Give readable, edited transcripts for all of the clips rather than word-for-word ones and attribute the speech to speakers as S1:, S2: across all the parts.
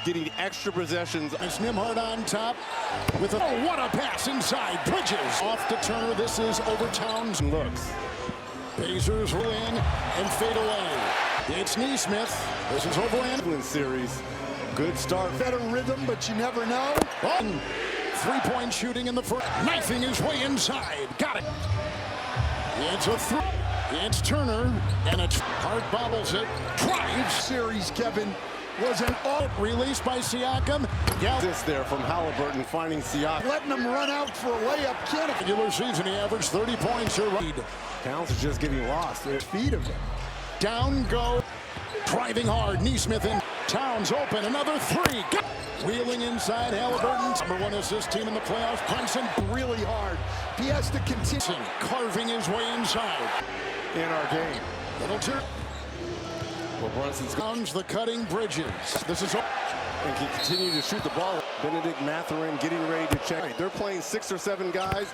S1: Getting extra possessions.
S2: It's Nimhard on top with a what a pass inside. Bridges off to Turner. This is Overtown's
S1: Looks.
S2: Pacers will in and fade away. It's Neesmith. This is Overland
S1: Series. Good start.
S3: Better rhythm, but you never know.
S2: Oh, three-point shooting in the first. Knifing his way inside. Got it. It's a three. It's Turner, and it's Hart bobbles it. Drives.
S3: Series, Kevin, was an all
S2: Released by Siakam.
S1: This there from Halliburton finding Siakam.
S3: letting them run out for a layup. Can't
S2: Regular season, he averaged 30 points.
S1: Towns is just getting lost.
S3: feet of it.
S2: Down go. Driving hard. Neesmith in. Towns open. Another three. Wheeling inside. Halliburton. Number one assist team in the playoffs. Brunson
S3: Really hard. He has to continue.
S2: carving his way inside.
S1: In our game.
S2: Little turn.
S1: Well, Brunson's
S2: Comes the cutting Bridges. This is.
S1: and can continue to shoot the ball. Benedict Mathurin getting ready to check. They're playing 6 or 7 guys.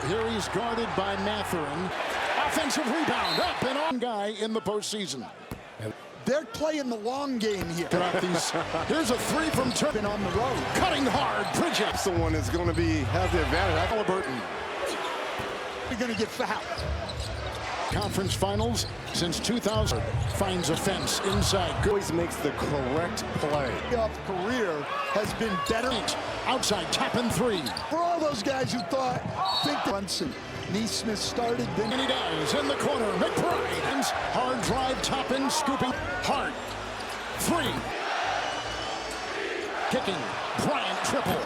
S2: Here he's guarded by Mathurin. Offensive rebound up and on guy in the postseason.
S3: They're playing the long game here.
S2: Here's a three from Turpin
S3: On the road.
S2: cutting hard. Bridges.
S1: Someone is going to has the advantage.
S2: Halliburton.
S3: You're going to get fouled.
S2: Conference finals since 2000. Finds a fence inside. Good.
S1: Always makes the correct play.
S3: Off career has been better.
S2: Outside tap and three.
S3: For all those guys who think that Brunson, Neesmith started, then
S2: And he does in the corner. McBride. Hard drive, top in, scooping. Hard. Three. Kicking. Bryant triple.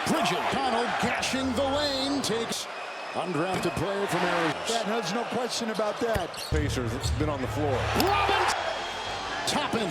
S2: Bridget. Connell gashing the lane. Takes undrafted player from Arizona.
S3: there's no question about that.
S1: Pacers has been on the floor.
S2: Robbins. Toppin.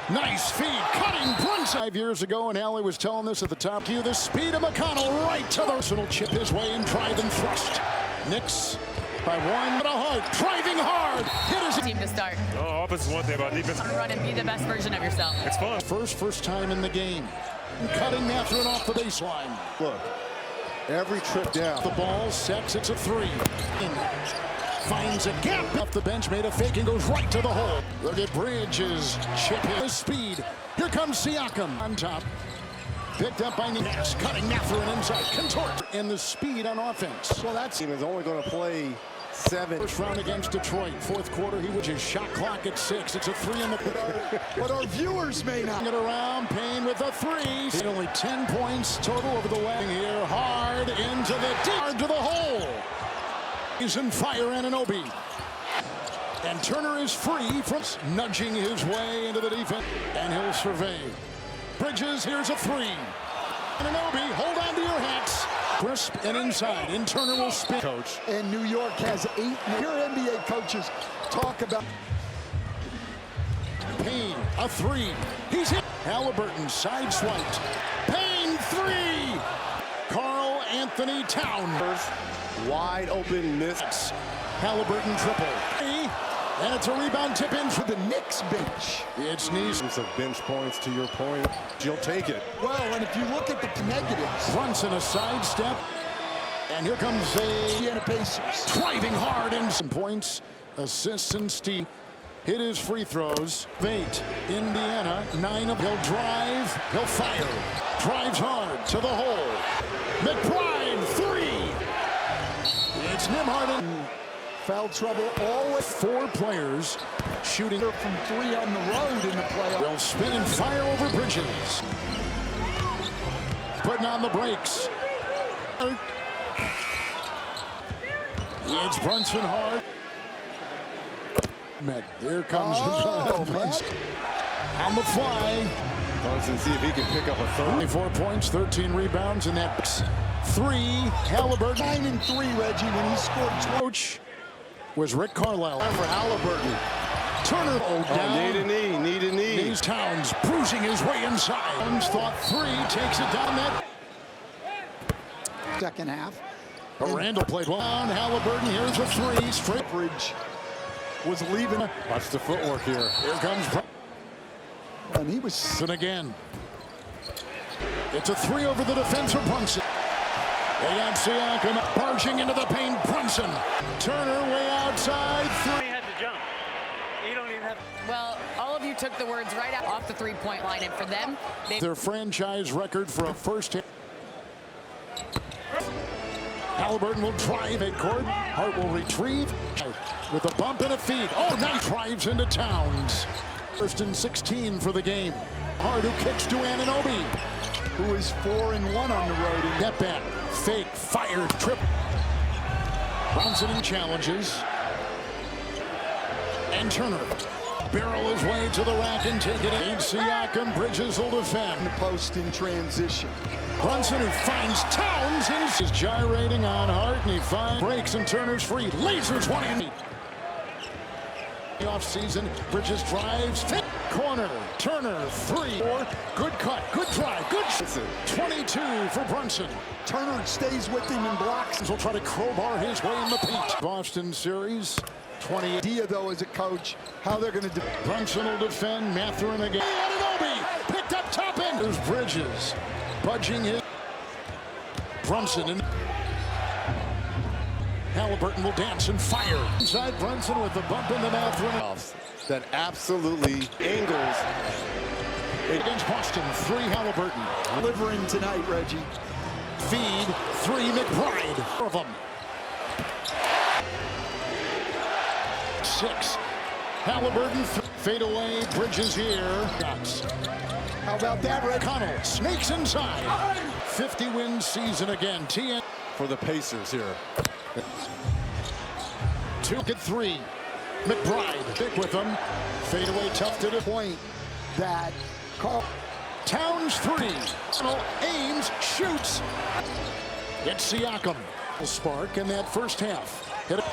S2: Nice feed. Cutting Brunson. 5 years ago, and Allie was telling this at the top cue. The speed of McConnell right to the arsenal. Chip his way and drive and thrust. Knicks by one. But a hard. Driving hard. Hit his
S4: Team to start.
S5: Oh, offense is one thing about defense.
S4: Run and be the best version of yourself.
S5: It's fun.
S2: First time in the game. Cutting Mathurin off the baseline.
S1: Look, every trip down.
S2: The ball sets. It's a three. Finds a gap. Off the bench, made a fake and goes right to the hole. Look at Bridges. Chip his speed. Here comes Siakam on top. Picked up by Ness. Cutting Mathurin inside. Contort. And the speed on offense.
S1: Well, that team is only going to play 7.
S2: First round against Detroit. Fourth quarter, he was his shot clock at 6. It's a three in the.
S3: But our viewers may not.
S2: It around. Payne with a three. Hit only 10 points total over the way here. Hard into the deep. To the hole. He's in fire, Anunoby. And Turner is free from nudging his way into the defense. And he'll survey. Bridges, here's a three. Anunoby, hold on to your hats. Crisp and inside. And Turner will spin. Coach.
S3: And New York has 8. Your NBA coaches talk about
S2: Payne, a three. He's hit. Halliburton, side swiped. Payne, three. Karl Anthony Towns.
S1: Wide open miss.
S2: Halliburton triple. And it's a rebound tip in for
S3: the Knicks bench.
S2: It's Neesmith.
S1: Of bench points to your point. You'll take it.
S3: Well, and if you look at the negatives,
S2: Brunson a sidestep. And here comes
S3: Indiana Pacers.
S2: driving hard and some points, assists and steal. Hit his free throws. 8. Indiana, 9 of. He'll drive. He'll fire. Drives hard to the hole. McBride, 3. It's Nimhard.
S3: Foul trouble always.
S2: 4 players shooting
S3: From 3 on the road in the playoffs.
S2: They'll spin and fire over Bridges. Putting on the brakes. It's Brunson hard. Here comes Brunson. On the fly.
S1: Brunson, see if he can pick up a third.
S2: 24 points, 13 rebounds, and that's 3. Halliburton.
S3: 9 and 3, Reggie, when he scored 12.
S2: Coach was Rick Carlisle.
S1: For Halliburton.
S2: Turner down.
S1: Need a knee.
S2: These Towns bruising his way inside. Towns thought 3, takes it down that.
S3: Second half.
S2: But Randall played well. Halliburton, here's a 3. Straight.
S3: Bridge was leaving.
S1: Watch the footwork here.
S2: Here comes
S3: And he was
S2: Brunson again. It's a 3 over the defense of Brunson. They got Siakam barging into the paint. Brunson. Turner way outside. 3.
S6: He had to jump. You don't even have
S4: Well, all of you took the words right out off the three-point line, and for them,
S2: Their franchise record for a first hit. Halliburton will drive at court. Hart will retrieve with a bump and a feed. Oh, nice drives into Towns. First and 16 for the game. Hart who kicks to Anunoby,
S3: Who is 4-1 on the road.
S2: Get back, fake, fired, trip. Brunson challenges. And Turner barrel his way to the rack and take it in. Siakam, Bridges will defend.
S3: The post in transition.
S2: Brunson who finds Towns and is gyrating on Hart, and he finds breaks and Turner's free. Lasers one in. The offseason, Bridges drives, fit corner, Turner, 3, 4, good cut, good drive, good shot. 22 for Brunson.
S3: Turner stays with him and blocks.
S2: Will try to crowbar his way in the paint. Boston series, 20.
S3: Idea, though, as a coach, how they're going to
S2: Brunson will defend, Mathurin again. Anunoby picked up top end. There's Bridges, budging his. Brunson and Halliburton will dance and fire. Inside Brunson with the bump in the Mathurin.
S1: That absolutely angles
S2: Against Boston, 3 Halliburton.
S3: delivering tonight, Reggie.
S2: Feed, 3 McBride. 4 of them. 6. Halliburton, fade away, Bridges here. Shots.
S3: How about that, Reggie?
S2: Connell snakes inside. 50-win season again. TN
S1: for the Pacers here.
S2: 2 at 3. McBride, big with them. Fade away, tough to the
S3: Point that Carl
S2: Towns 3. Connell aims, shoots. It's Siakam. Spark in that first half. Hit it.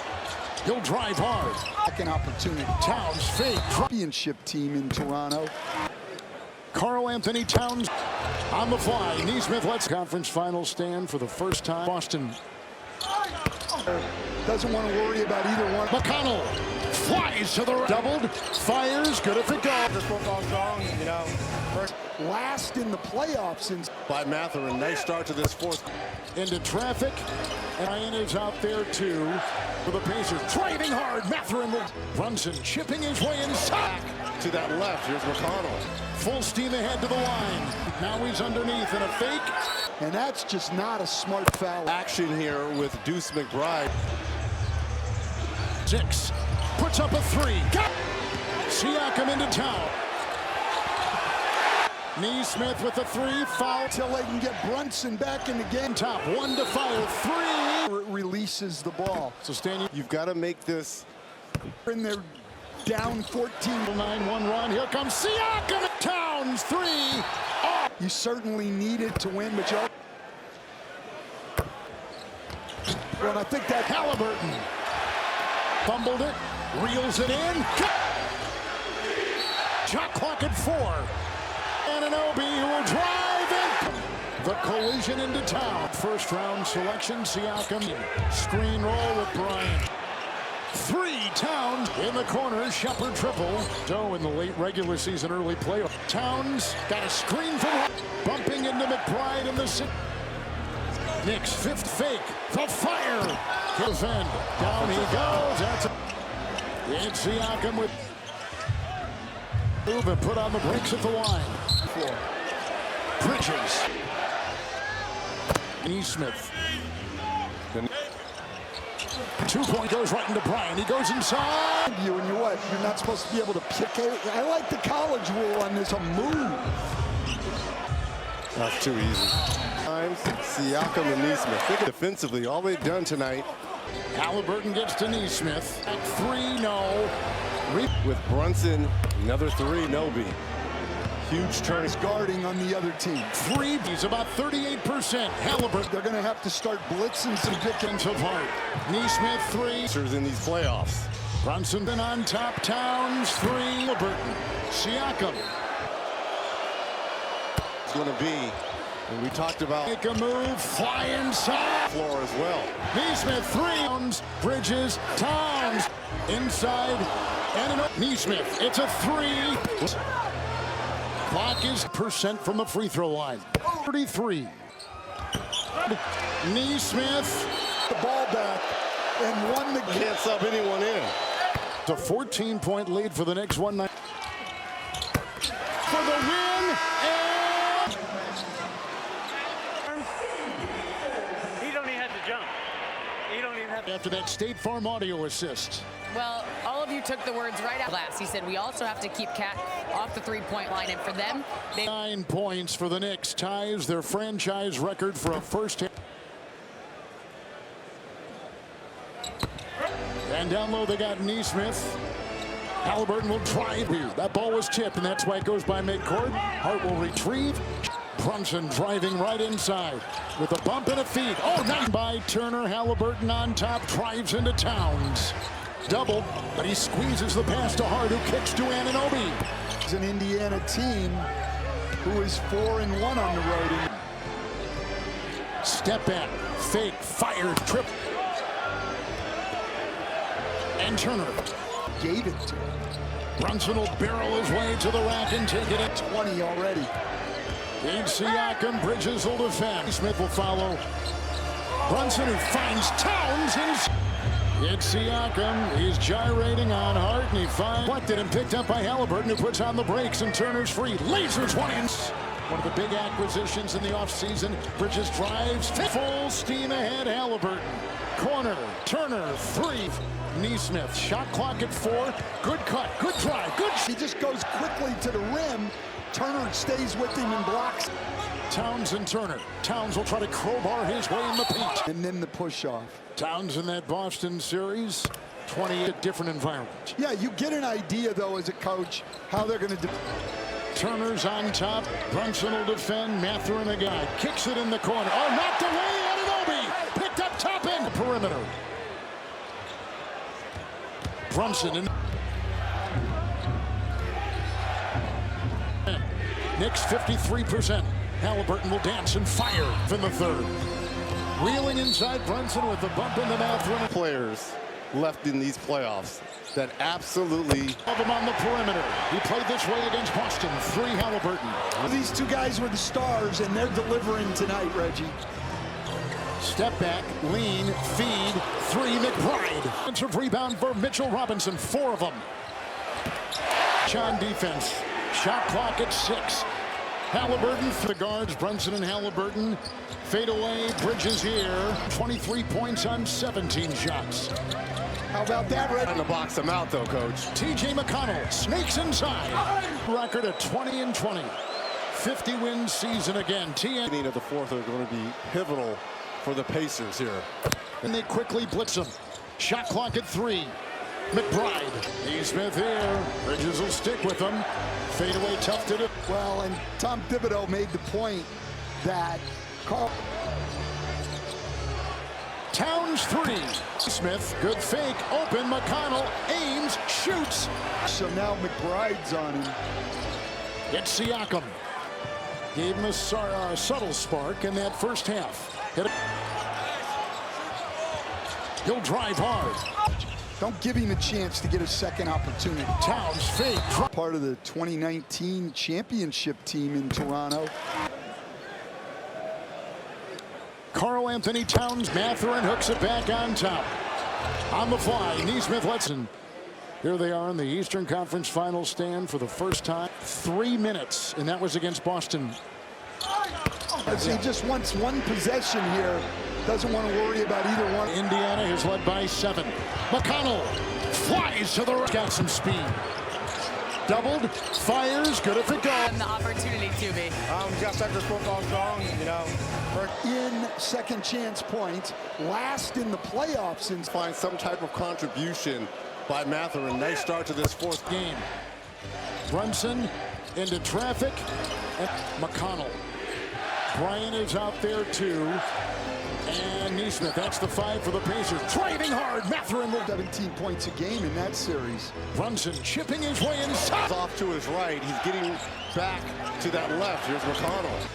S2: He'll drive hard.
S3: second opportunity.
S2: Towns fake.
S3: Championship team in Toronto.
S2: Karl Anthony Towns on the fly. Neesmith lets conference final stand for the first time. Boston.
S3: Doesn't want to worry about either one.
S2: McConnell flies to the doubled, fires, good if it goes.
S5: This football strong, you know.
S3: Last in the playoffs since
S1: By Mathurin, nice start to this fourth.
S2: Into traffic, and Ryan is out there too for the Pacers. Driving hard, Mathurin will. Brunson chipping his way inside.
S1: To that left, here's McConnell.
S2: Full steam ahead to the line. Now he's underneath in a fake.
S3: and that's just not a smart foul.
S1: Action here with Deuce McBride.
S2: 6, puts up a 3. Got Siakam into town. Neesmith with a 3, foul.
S3: Till they can get Brunson back in the game.
S2: Top 1 to fire, 3.
S3: Releases the ball.
S2: Sustaining.
S1: You've got to make this.
S3: And they're down 14.
S2: 9-1 run. Here comes Siakam. Towns 3. Oh.
S3: You certainly needed to win, but you. Well, I think that
S2: Halliburton fumbled it, reels it in. Shot clock at 4. Anunoby who will drive in. The collision into town. First round selection, Siakam. Screen roll with Bryant. 3 Towns in the corner. Shepard triple. So in the late regular season, early playoff. Towns got a screen from bumping into McBride in the 6th. Knicks 5th fake. The fire. Defend. Down he goes. That's it's Siakam with move and put on the brakes at the line. Bridges. Neesmith. 2-point goes right into Bryant. He goes inside.
S3: you and you're what? You're not supposed to be able to pick it. I like the college rule on this. A move.
S1: That's too easy. Times Siakam and Neesmith. Look at defensively, all they've done tonight.
S2: Halliburton gets to Neesmith. At 3, no.
S1: With Brunson, another 3, Nobi. Huge turn.
S3: Is guarding on the other team.
S2: 3, he's about 38%. Halliburton.
S3: They're going to have to start blitzing some
S2: Dickens of Hart. Neesmith 3.
S1: In these playoffs.
S2: Brunson been on top. Towns 3. Halliburton. Siakam.
S1: It's going to be, and we talked about
S2: Make a move. Fly inside.
S1: floor as well.
S2: Neesmith 3. Towns. Bridges. Towns. Inside. And Neesmith. It's a 3. Clock is % from the free throw line. 33. Neesmith.
S3: the ball back and won the game.
S1: Can't sub anyone in.
S2: It's a 14-point lead for the Knicks. 1-9 for the win. And
S6: He don't even have to jump. He don't even have to.
S2: after that State Farm audio assist.
S4: Well, all of you took the words right out of glass. He said we also have to keep Cat off the three-point line, and for them,
S2: 9 points for the Knicks, ties their franchise record for a first half. And down low they got Neesmith. Halliburton will drive here. That ball was tipped, and that's why it goes by midcourt. Hart will retrieve. Brunson driving right inside with a bump and a feed. Oh, nice by Turner. Halliburton on top, drives into Towns. Double, but he squeezes the pass to Hart, who kicks to Anunoby.
S3: It's an Indiana team who is 4-1 on the road.
S2: Step back, fake, fired, trip. And Turner
S3: Gave it to him.
S2: Brunson will barrel his way to the rack and take it at
S3: 20 already.
S2: Siakam. Bridges will defend. Smith will follow. Brunson, who finds Towns. It's Siakam. He's gyrating on Hart, and he finds deflected and picked up by Halliburton, who puts on the brakes, and Turner's free. Lasers one in. One of the big acquisitions in the offseason. Bridges drives. Full steam ahead. Halliburton. Corner. Turner. 3. Neesmith. Shot clock at 4. Good cut. Good drive. Good.
S3: He just goes quickly to the rim. Turner stays with him and blocks.
S2: Towns and Turner. Towns will try to crowbar his way in the paint.
S3: And then the push-off.
S2: Towns in that Boston series. 20, a different environment.
S3: Yeah, you get an idea, though, as a coach, how they're going to do.
S2: Turner's on top. Brunson will defend. Mathurin a guy. Kicks it in the corner. Oh, knocked away. Anunoby. Picked up top end. Perimeter. Brunson in. Knicks 53%. Halliburton will dance and fire in the third. Wheeling inside Brunson with the bump in the mouth.
S1: Players left in these playoffs that absolutely
S2: Of him on the perimeter. He played this way against Boston. 3 Halliburton.
S3: These two guys were the stars, and they're delivering tonight, Reggie.
S2: Step back, lean, feed, 3 McBride. Offensive rebound for Mitchell Robinson. 4 of them. John defense. Shot clock at 6. Halliburton for the guards. Brunson and Halliburton. Fade away. Bridges here. 23 points on 17 shots.
S3: How about that, Reggie?
S1: trying to box him out, though, Coach.
S2: T.J. McConnell snakes inside. Record of 20-20. 50-win season again.
S1: Of the fourth are going to be pivotal for the Pacers here.
S2: And they quickly blitz him. Shot clock at 3. McBride. Neesmith here. Bridges will stick with him. Fade away tough to do.
S3: Well, and Tom Thibodeau made the point that Carl.
S2: Towns 3. Smith, good fake. Open. McConnell aims, shoots.
S3: So now McBride's on him.
S2: It's Siakam. Gave him a subtle spark in that first half. Hit it. He'll drive hard.
S3: Don't give him a chance to get a second opportunity.
S2: Towns fake.
S3: Part of the 2019 championship team in Toronto.
S2: Karl Anthony Towns. Mathurin hooks it back on top. On the fly, Neesmith lets him. Here they are in the Eastern Conference Finals stand for the first time. 3 minutes, and that was against Boston.
S3: He just wants one possession here. Doesn't want to worry about either one.
S2: Indiana is led by 7. McConnell flies to the right. Got some speed. Doubled, fires, good if it goes.
S4: and the opportunity to be.
S5: Just after football strong, you know.
S3: In second chance points, last in the playoffs. And
S1: Find some type of contribution by Mathurin. Nice start to this fourth
S2: Game. Brunson into traffic. And McConnell. Bryant is out there too. And Neesmith, that's the 5 for the Pacers. Driving hard, Mathurin will.
S3: 17 points a game in that series.
S2: Brunson chipping his way inside.
S1: off to his right. He's getting back to that left. Here's McConnell.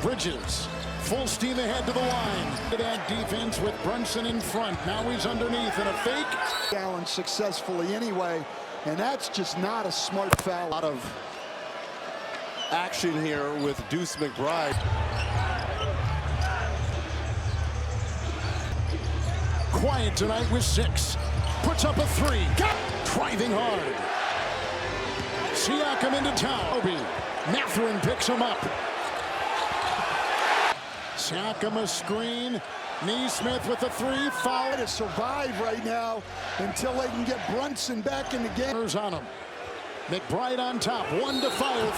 S2: Bridges, full steam ahead to the line. That defense with Brunson in front. Now he's underneath in a fake.
S3: Allen successfully anyway, and that's just not a smart foul.
S1: A lot of action here with Deuce McBride.
S2: Quiet tonight with 6. puts up a three. Driving hard. Siakam into town. Obi. Mathurin picks him up. Siakam a screen. Neesmith with a three. Foul.
S3: To survive right now until they can get Brunson back in the game.
S2: On him. McBride on top. 1 to fire.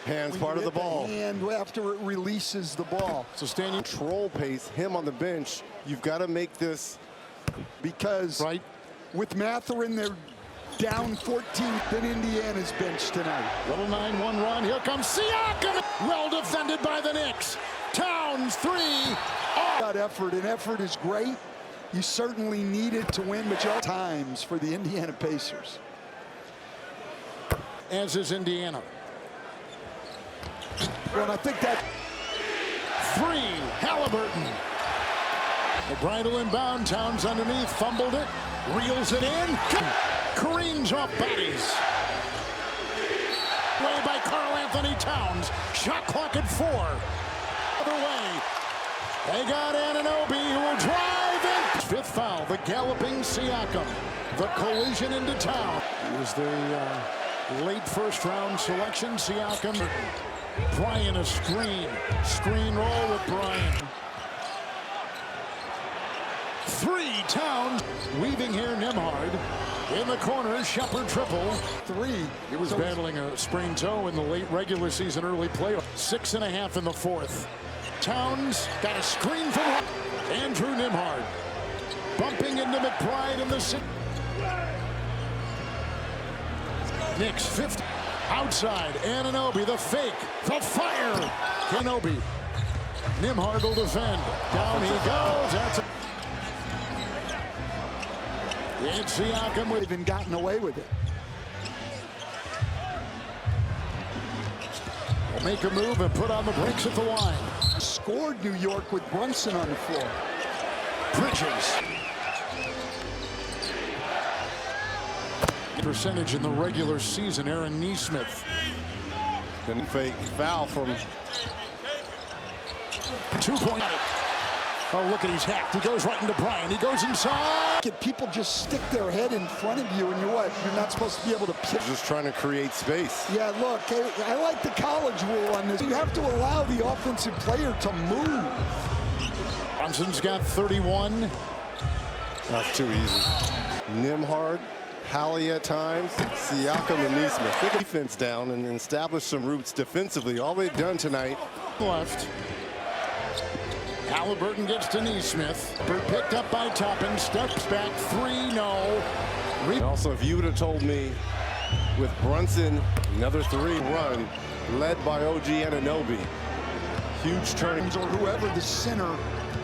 S2: 3.
S1: Hands part of the ball.
S3: And after it releases the ball.
S2: Sustaining
S1: Control pace, him on the bench. You've got to make this.
S3: Because
S2: right.
S3: with Mathurin, they're down 14 than Indiana's bench tonight.
S2: Little 9-1 run. Here comes Siakam. Well defended by the Knicks. Towns 3.
S3: Got effort, and effort is great. You certainly need it to win, but you're times for the Indiana Pacers.
S2: As is Indiana.
S3: Well, I think that
S2: 3. Halliburton. McBride will inbound. Towns underneath. Fumbled it. Reels it in. Careens off bodies. Way by Karl Anthony Towns. Shot clock at 4. Other way. They got Anunoby who will drive in. 5th foul. The galloping Siakam. The collision into town. It was the late first round selection. Siakam. Bryant a screen. Screen roll with Bryant. 3. Towns. Weaving here Nembhard. In the corner, Shepard triple.
S3: 3.
S2: He was battling a sprained toe in the late regular season, early playoff. 6.5 in the 4th. Towns got a screen from Andrew Nembhard. Bumping into McBride in the 6th. Knicks 5th. Outside, Anunoby, the fake, the fire. Kenobi. Nembhard will defend. Down he goes. That's it's Siakam with
S3: even gotten away with it.
S2: will make a move and put on the brakes at the line.
S3: Scored New York with Brunson on the floor.
S2: Bridges. Percentage in the regular season, Aaron Neesmith.
S1: Then fake foul from
S2: 2 point. Oh, look at he's hacked. He goes right into Bryant. He goes inside.
S3: People just stick their head in front of you, and you're what? You're not supposed to be able to pitch.
S1: just trying to create space.
S3: Yeah, look, I like the college rule on this. You have to allow the offensive player to move.
S2: Brunson's got 31.
S1: That's too easy. Nembhard, Hallie at times, Siakam and Neesmith. They get defense down and establish some roots defensively. All they've done tonight.
S2: Left. Halliburton gets to Neesmith. Picked up by Toppin. Steps back. 3, no.
S1: And also, if you would have told me with Brunson, another 3 run led by OG Anunoby, huge turning.
S3: Or whoever the center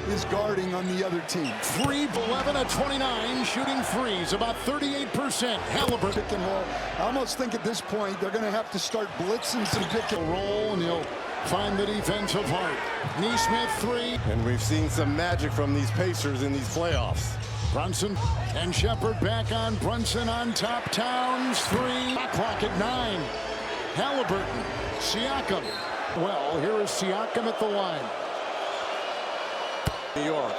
S3: is guarding on the other team.
S2: 3, 11 of 29 shooting threes, about 38%. Halliburton.
S3: Pick and roll. I almost think at this point they're going to have to start blitzing some pick and roll.
S2: Roll, and he'll find the defensive heart. Neesmith 3.
S1: And we've seen some magic from these Pacers in these playoffs.
S2: Brunson and Shepard back on. Brunson on top. Towns 3. Clock at 9. Halliburton. Siakam. Well, here is Siakam at the line.
S1: New York,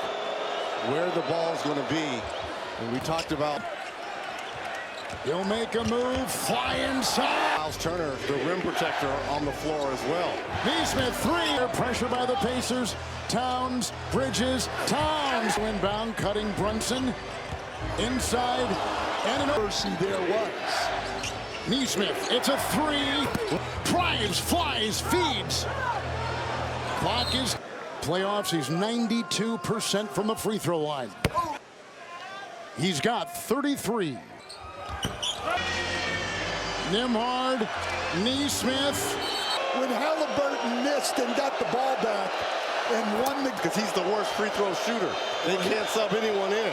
S1: where the ball is going to be. And we talked about.
S2: He'll make a move. Fly inside.
S1: Miles Turner, the rim protector, on the floor as well.
S2: Neesmith 3. Pressure by the Pacers. Towns. Bridges. Towns. Inbound. Cutting Brunson. Inside. And an
S3: Mercy there was.
S2: Neesmith. It's a 3. Drives. Flies. Feeds. Clock is. Playoffs. He's 92% from the free throw line. He's got 33. Nembhard, Neesmith.
S3: When Halliburton missed and got the ball back and won the...
S1: Because he's the worst free throw shooter. They can't sub anyone in.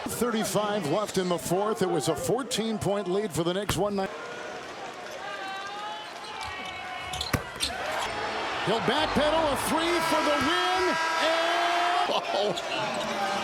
S2: 35 left in the 4th. It was a 14-point lead for the Knicks. 1-9. He'll backpedal a 3 for the win. And...